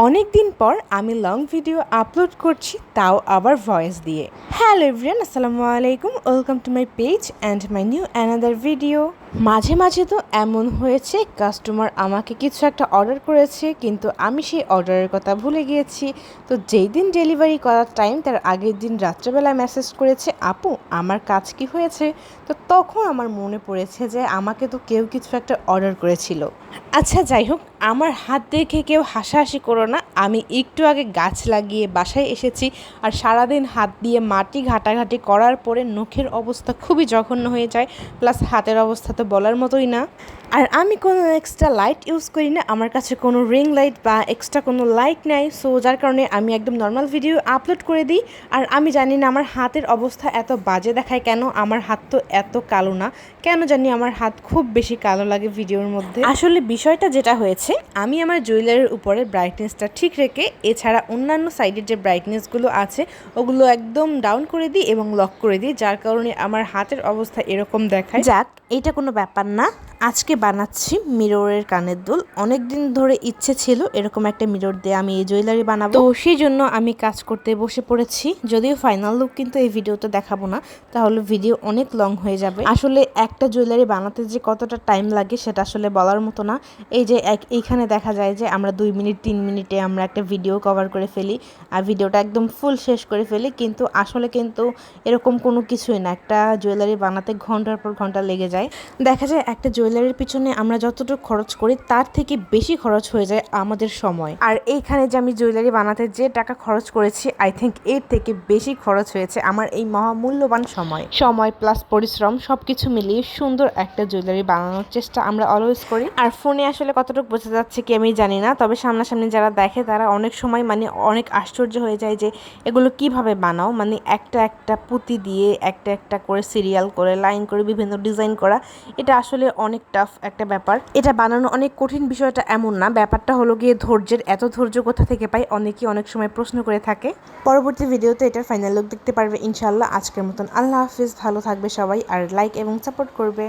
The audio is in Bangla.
অনেক দিন পর আমি লং ভিডিও আপলোড করছি, তাও আবার ভয়েস দিয়ে। হ্যালো এভরিওয়ান, আসসালামু আলাইকুম, welcome to my page and my new another video. মাঝে মাঝে তো এমন হয়েছে কাস্টমার আমাকে কিছু একটা অর্ডার করেছে, কিন্তু আমি সেই অর্ডারের কথা ভুলে গিয়েছি। তো যেই দিন ডেলিভারি করার টাইম, তার আগের দিন রাত্রেবেলায় মেসেজ করেছে, আপু আমার কাজ কি হয়েছে। তো তখন আমার মনে পড়েছে যে আমাকে তো কেউ কিছু একটা অর্ডার করেছিল। আচ্ছা যাই হোক, আমার হাত দেখে কেউ হাসাহাসি করো না। আমি একটু আগে গাছ লাগিয়ে বাসায় এসেছি, আর সারাদিন হাত দিয়ে মাটি ঘাটাঘাটি করার পরে নখের অবস্থা খুবই জঘন্য হয়ে যায়, প্লাস হাতের অবস্থা তো বলার মতোই না। আর আমি কোনো এক্সট্রা লাইট ইউজ করি না, আমার কাছে কোনো রিং লাইট বা এক্সট্রা কোনো লাইট নাই। সো যার কারণে আমি একদম নর্মাল ভিডিও আপলোড করে দিই। আর আমি জানি না আমার হাতের অবস্থা এত বাজে দেখায় কেন। আমার হাত তো এত কালো না, কেন জানি আমার হাত খুব বেশি কালো লাগে ভিডিওর মধ্যে। আসলে বিষয়টা যেটা হয়েছে, আমি আমার জুয়েলারির উপরে ব্রাইটনেসটা ঠিক রেখে এছাড়া অন্যান্য সাইডের যে ব্রাইটনেসগুলো আছে ওগুলো একদম ডাউন করে দিই এবং লক করে দিই, যার কারণে আমার হাতের অবস্থা এরকম দেখায়। যাক, এইটা কোনো ব্যাপার না। আজকে বানাচ্ছি মিররের কানের দুল। অনেক দিন ধরে ইচ্ছে ছিল এরকম একটা মিরর দিয়ে আমি এই জুয়েলারি বানাবো, তো সেই জন্য আমি কাজ করতে বসে পড়েছি। যদিও ফাইনাল লুক কিন্তু এই ভিডিওতে দেখাবো না, তাহলে ভিডিও অনেক লং হয়ে যাবে। আসলে একটা জুয়েলারি বানাতে যে কতটা টাইম লাগে সেটা আসলে বলার মতো না। এই যে এইখানে দেখা যায় যে আমরা 2 মিনিট 3 মিনিটে আমরা একটা ভিডিও কভার করে ফেলি, আর ভিডিওটা একদম ফুল শেষ করে ফেলি, কিন্তু আসলে কিন্তু এরকম কোনো কিছুই না। একটা জুয়েলারি বানাতে ঘন্টার পর ঘন্টা লেগে যায়। দেখা যায় একটা জুয়েলারির পিছনে আমরা যতটুকু খরচ করি তার থেকে বেশি খরচ হয়ে যায় আমাদের সময়। আর এইখানে যে আমি জুয়েলারি বানাতে যে টাকা খরচ করেছি, আই থিঙ্ক এর থেকে বেশি খরচ হয়েছে আমার এই মহামূল্যবান সময় প্লাস পরিশ্রম সবকিছু মিলিয়ে সুন্দর একটা জুয়েলারি বানানোর চেষ্টা আমরা অলওয়েজ করি। আর ফোনে আসলে কতটুকু বোঝা যাচ্ছে কি আমি জানি না, তবে সামনাসামনি যারা দেখে তারা অনেক সময় অনেক আশ্চর্য হয়ে যায় যে এগুলো কিভাবে বানাও। একটা একটা পুঁতি দিয়ে একটা একটা করে সিরিয়াল করে লাইন করে বিভিন্ন ডিজাইন করা, এটা আসলে অনেক টাফ একটা ব্যাপার। এটা বানানো অনেক কঠিন, বিষয়টা এমন না। ব্যাপারটা হলো গিয়ে ধৈর্যের। এত ধৈর্য কোথা থেকে পাই অনেকেই অনেক সময় প্রশ্ন করে থাকে। পরবর্তী ভিডিওতে এটার ফাইনাল লুক দেখতে পারবে ইনশাল্লাহ। আজকের মতন আল্লাহ হাফিজ, ভালো থাকবে সবাই, আর লাইক এবং সাপোর্ট করবে।